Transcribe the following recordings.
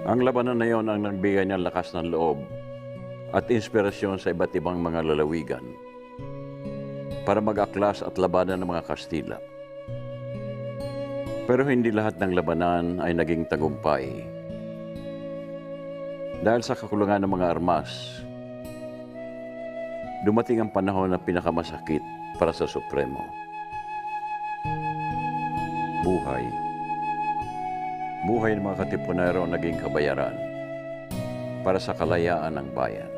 Ang labanan na iyon ang nagbigay ng lakas ng loob at inspirasyon sa iba't ibang mga lalawigan para mag-aklas at labanan ng mga Kastila. Pero hindi lahat ng labanan ay naging tagumpay. Dahil sa kakulangan ng mga armas, dumating ang panahon na pinakamasakit para sa Supremo. Buhay. Buhay ng mga Katipunero ang naging kabayaran para sa kalayaan ng bayan.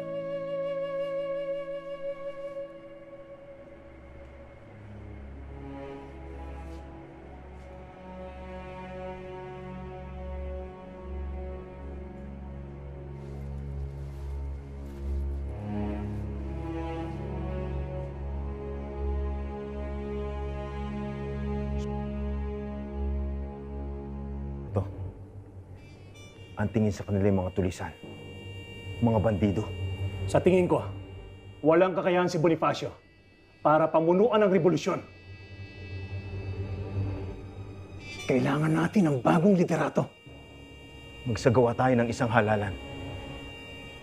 Ang tingin sa kanila yung mga tulisan, mga bandido. Sa tingin ko, walang kakayahan si Bonifacio para pamunuan ng revolusyon. Kailangan natin ng bagong liderato. Magsagawa tayo ng isang halalan.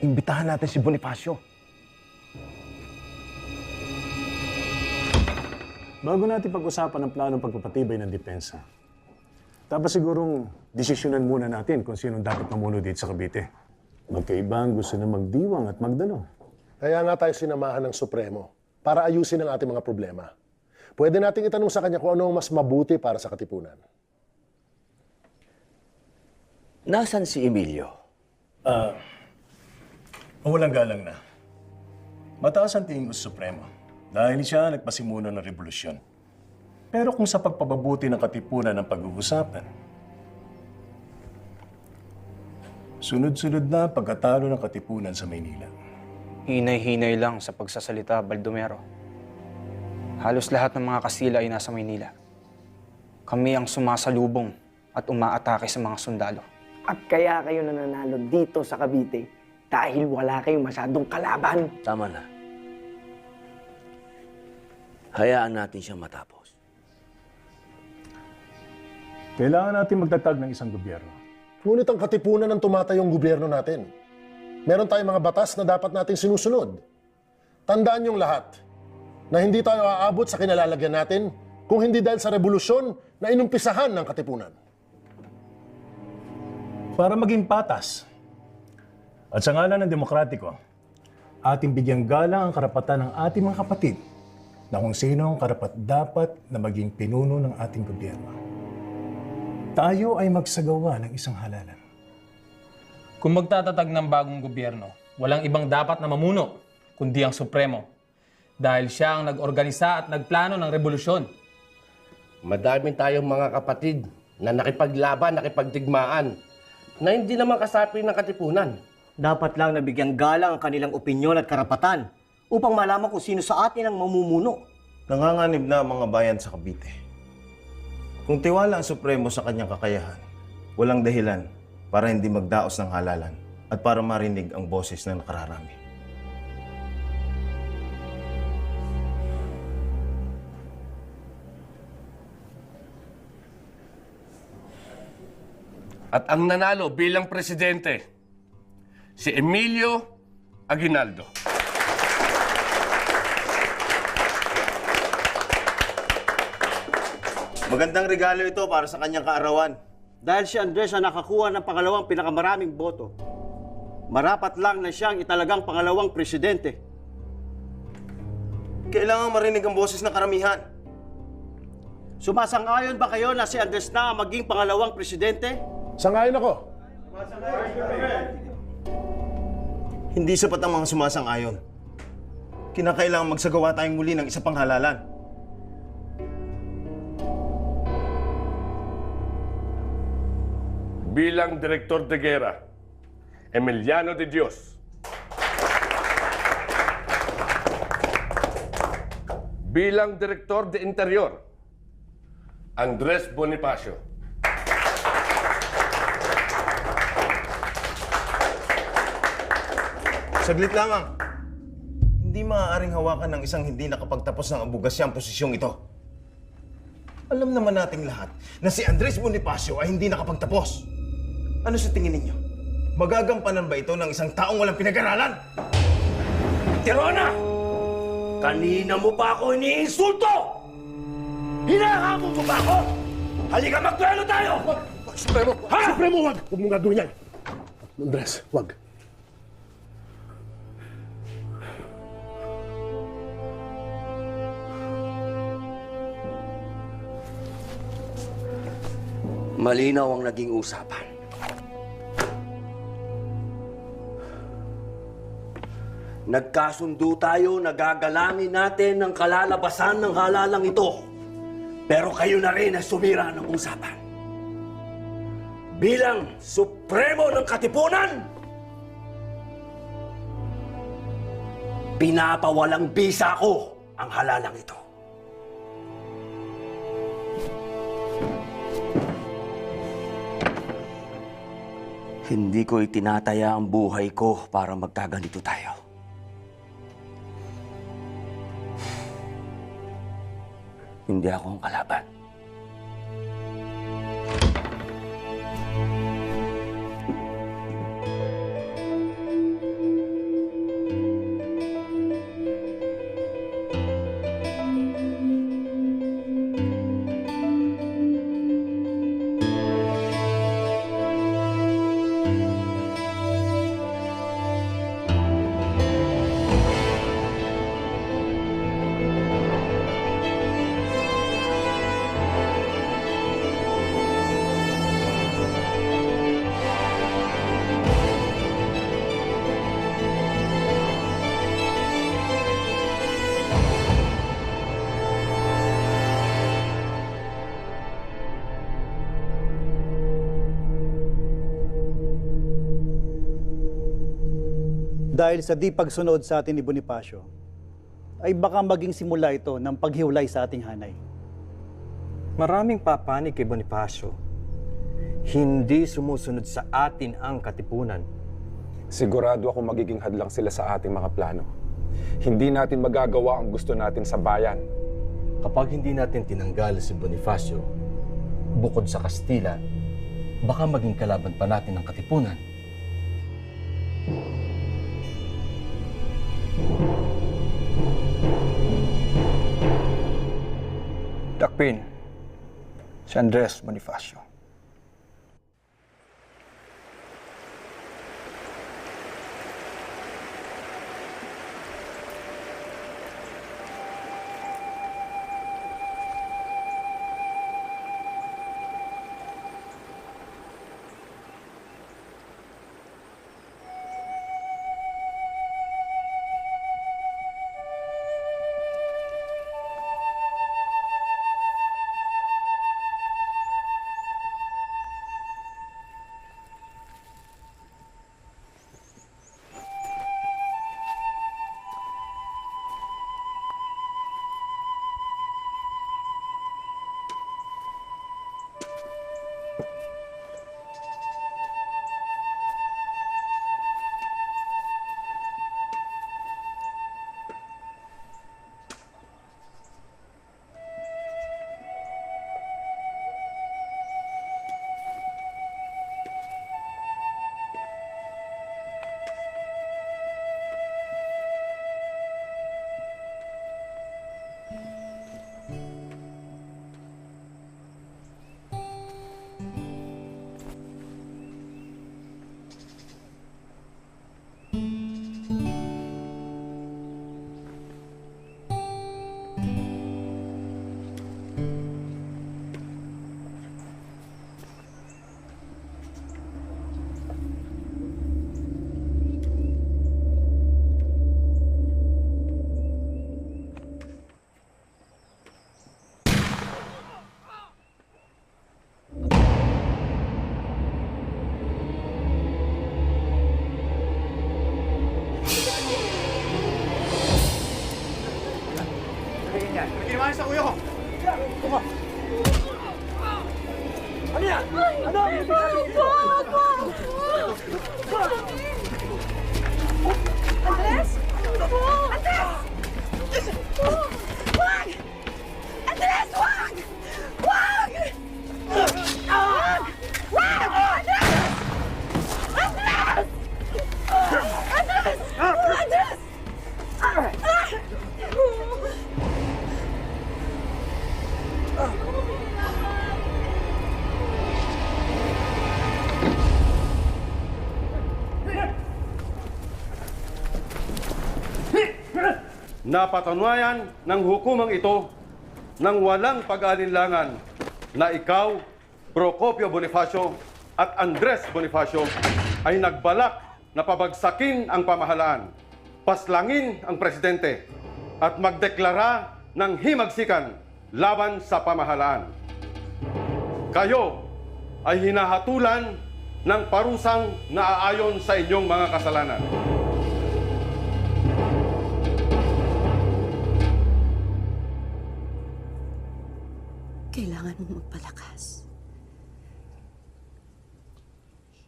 Imbitahan natin si Bonifacio. Bago natin pag-usapan ang planong pagpapatibay ng depensa, dapat sigurong desisyonan muna natin kung sino dapat mamuno dito sa Cavite. Magkaibang gusto na magdiwang at magdalo. Kaya nga tayo sinamahan ng Supremo para ayusin ang ating mga problema. Pwede nating itanong sa kanya kung ano ang mas mabuti para sa Katipunan. Nasaan si Emilio? Walang galang na. Mataas ang tingin ko sa Supremo dahil siya nagpasimuno ng revolusyon. Pero kung sa pagpapabuti ng Katipunan ang pag-uusapan, sunod-sunod na pagkatalo ng Katipunan sa Maynila. Hinay-hinay lang sa pagsasalita, Baldomero. Halos lahat ng mga Kastila ay nasa Maynila. Kami ang sumasalubong at umaatake sa mga sundalo. At kaya kayo nananalo dito sa Cavite dahil wala kayong masyadong kalaban. Tama na. Hayaan natin siyang matapos. Kailangan natin magtatag ng isang gobyerno. Ngunit ang Katipunan ang tumatayong gobyerno natin. Meron tayong mga batas na dapat natin sinusunod. Tandaan niyong lahat na hindi tayo aabot sa kinalalagyan natin kung hindi dahil sa revolusyon na inumpisahan ng Katipunan. Para maging patas at sa ngalan ng demokratiko, ating bigyang galang ang karapatan ng ating mga kapatid na kung sino ang karapat-dapat na maging pinuno ng ating gobyerno. Tayo ay magsagawa ng isang halalan. Kung magtatatag ng bagong gobyerno, walang ibang dapat na mamuno, kundi ang Supremo. Dahil siya ang nag-organisa at nagplano ng revolusyon. Madami tayong mga kapatid na nakipaglaban, nakipagdigmaan, na hindi naman kasapi ng Katipunan. Dapat lang nabigyang galang ang kanilang opinyon at karapatan upang malaman kung sino sa atin ang mamumuno. Nanganganib na ang mga bayan sa Cavite. Kung tiwala ang Supremo sa kanyang kakayahan, walang dahilan para hindi magdaos ng halalan at para marinig ang boses na nakararami. At ang nanalo bilang presidente, si Emilio Aguinaldo. Magandang regalo ito para sa kanyang kaarawan. Dahil si Andres ang nakakuha ng pangalawang pinakamaraming boto, marapat lang na siyang italagang pangalawang presidente. Kailangan marinig ang boses ng karamihan. Sumasang-ayon ba kayo na si Andres na ang maging pangalawang presidente? Sangayon ako. Hindi sapat ang mga sumasang-ayon. Kinakailangan magsagawa tayong muli ng isa pang halalan. Bilang Direktor de Guerra, Emiliano de Dios. Bilang Direktor de Interior, Andres Bonifacio. Saglit lamang. Hindi maaaring hawakan ng isang hindi nakapagtapos ng abogasya ang posisyong ito. Alam naman nating lahat na si Andres Bonifacio ay hindi nakapagtapos. Ano sa tingin ninyo? Magagampanan ba ito ng isang taong walang pinag-aralan? Tirona! Kanina mo pa ako iniinsulto! Hinahamon mo ba ako? Halika magduelo tayo! Supremo! Ha? Supremo, wag! Huwag mong gagawin yan! Andres, wag. Malinaw ang naging usapan. Nagkasundo tayo na gagalangin natin ang kalalabasan ng halalang ito. Pero kayo na rin ang sumira ng usapan. Bilang Supremo ng Katipunan, pinapawalang bisa ko ang halalang ito. Hindi ko itinataya ang buhay ko para magkaganito tayo. Hindi ako ang kalaban. Dahil sa di pagsunod sa atin ni Bonifacio, ay baka maging simula ito ng paghiwalay sa ating hanay. Maraming papanig kay Bonifacio. Hindi sumusunod sa atin ang katipunan. Sigurado ako magiging hadlang sila sa ating mga plano. Hindi natin magagawa ang gusto natin sa bayan. Kapag hindi natin tinanggal si Bonifacio, bukod sa Kastila, baka maging kalaban pa natin ang katipunan. Dakpin, si Andres Bonifacio. Ginawa sa kuya ko! Ano yan? Ano? Andres! Andres! Wag! Andres, wag! Wag! Wag! Wag! Andres! Andres! napatunayan ng hukumang ito nang walang pag-alinlangan na ikaw, Procopio Bonifacio at Andres Bonifacio ay nagbalak na pabagsakin ang pamahalaan, paslangin ang presidente at magdeklara ng himagsikan laban sa pamahalaan. Kayo ay hinahatulan ng parusang naaayon sa inyong mga kasalanan. Kailangan mong magpalakas.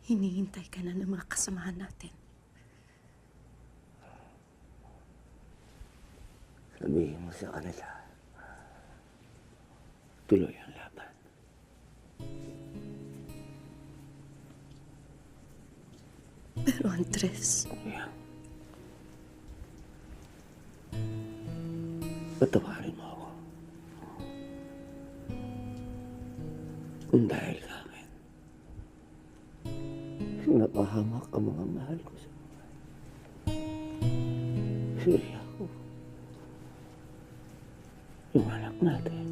Hinihintay ka na ng mga kasamahan natin. Sabihin mo sa kanila, tuloy ang laban. Pero Andres, Patawarin mo ako. Kung dahil sa akin, napahamak ang mga mahal ko sa buhay. Suri ako. Yung anak natin.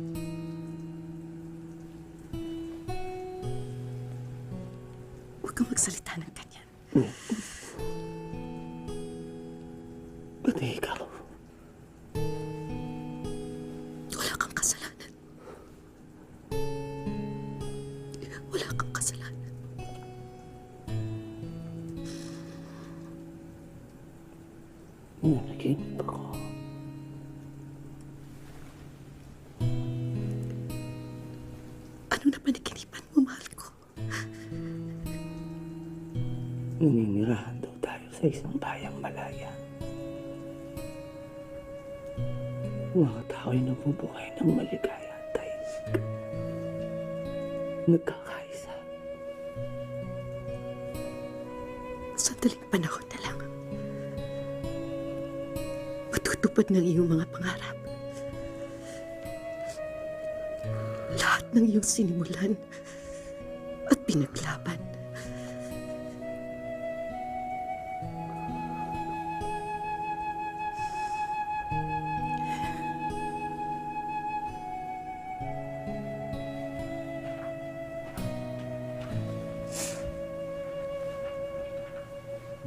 huwag kang magsalita ng ganyan. Pati ikaw. Wala kang kasalanan. Wala kang kasalanan. Nanaginip ako. Ano na panaginipan mo, mahal ko? Naninirahan daw tayo sa isang bayang malaya. Mga tao'y nabubuhay ng maligaya at tahimik. Nagkakaisa. Sa daling panahon na lang, matutupad ng iyong mga pangarap. Lahat ng iyong sinimulan at pinaglaban.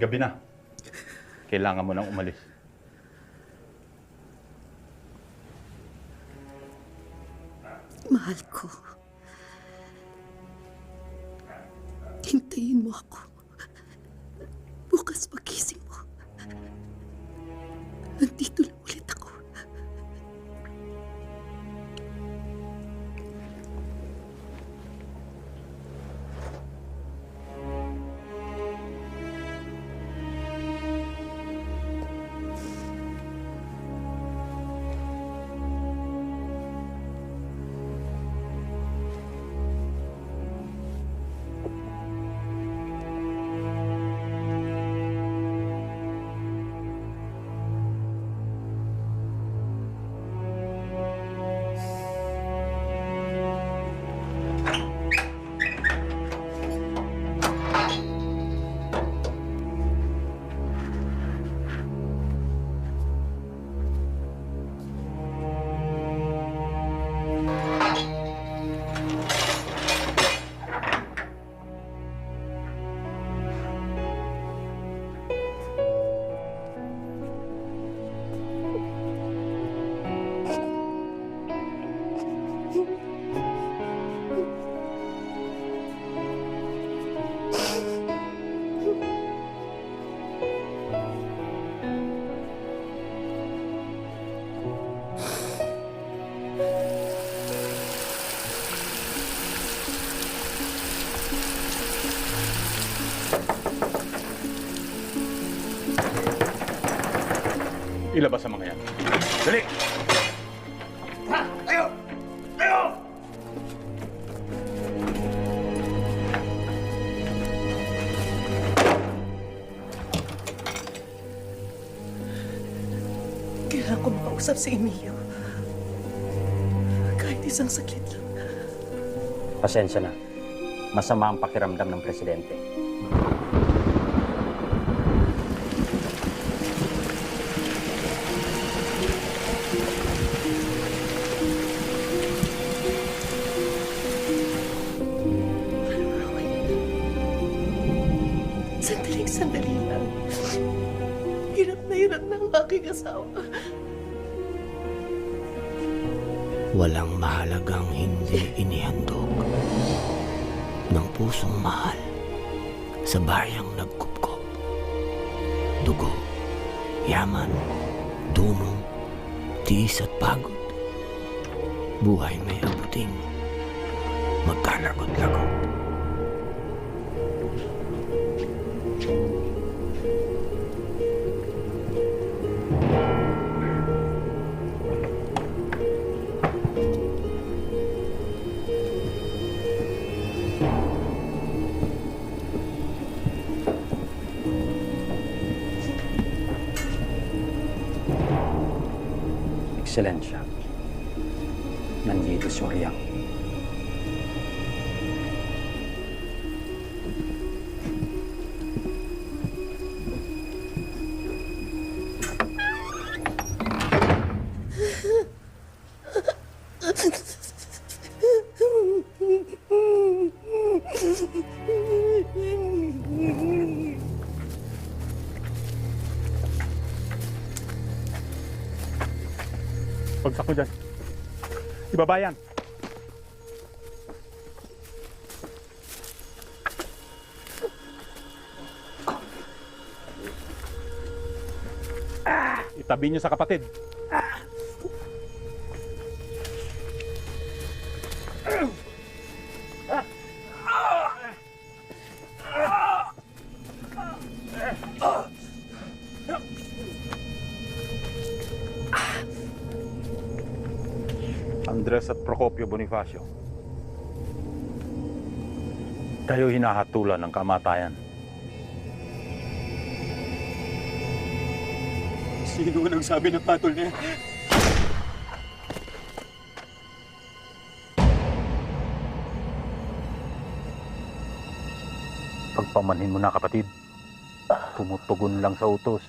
Gabi na. Kailangan mo nang umalis. Mahal ko. Hintayin mo ako. Bukas pagising mo. Nandito lang ulit ako. Ilabas ang mga yan. Dali! Tayo! Tayo! Kailangan ko makausap si Emilio. Kahit isang saglit lang. Pasensya na. Masama ang pakiramdam ng presidente. hirap ng aking asawa. Walang mahalagang hindi inihandog ng pusong mahal sa bayang nagkupkop. Dugo, yaman, dunong, tiis at pagod. Buhay may abuting magkalagot-lagot. Ekscelensya, nandito si Oriang. Pagsak mo dyan. Ibaba yan. Itabi niyo sa kapatid. Andres at Procopio Bonifacio. Kayo hinahatulan ng kamatayan. Sino ang nagsabi ng patol niya? Pagpamanhin mo na, kapatid. Tumutugon lang sa utos.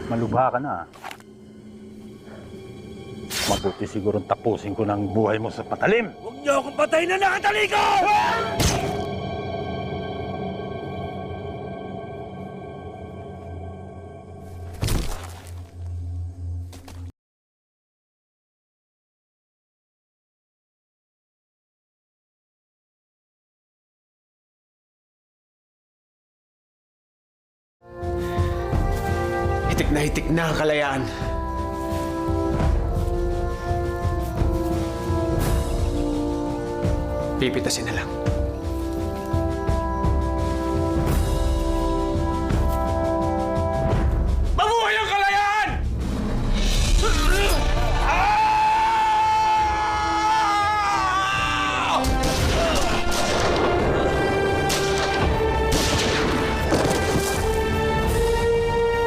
Malubha ka na. Mabuti sigurong tapusin ko ng buhay mo sa patalim. Huwag niyo akong patayin na nakatalikod! Hitik na ang kalayaan. Pipitasin na lang.